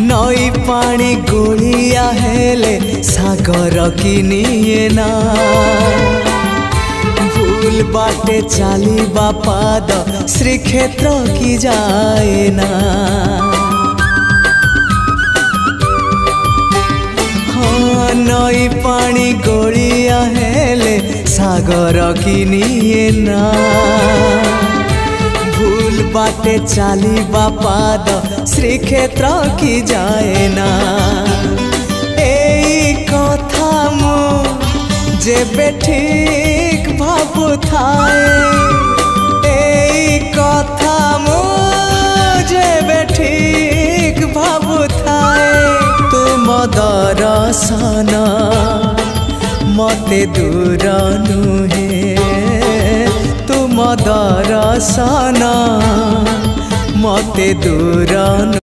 नई पानी गोलिया हेले सागर किनिए ना भूल बाटे चाली बापाद श्रीक्षेत्र की जाए ना। हाँ नई पानी गोलिया हेले सागर किनिए ना भूल बाटे चाली बापाद श्रीक्षेत्र की जाए ना। एई कथा मु जेबे ठीक भाबु थाए एई कथा मु जेबे ठीक भाबु थाए तुम दर्शन मते दूर नुहे तुम दर्शन मते दूर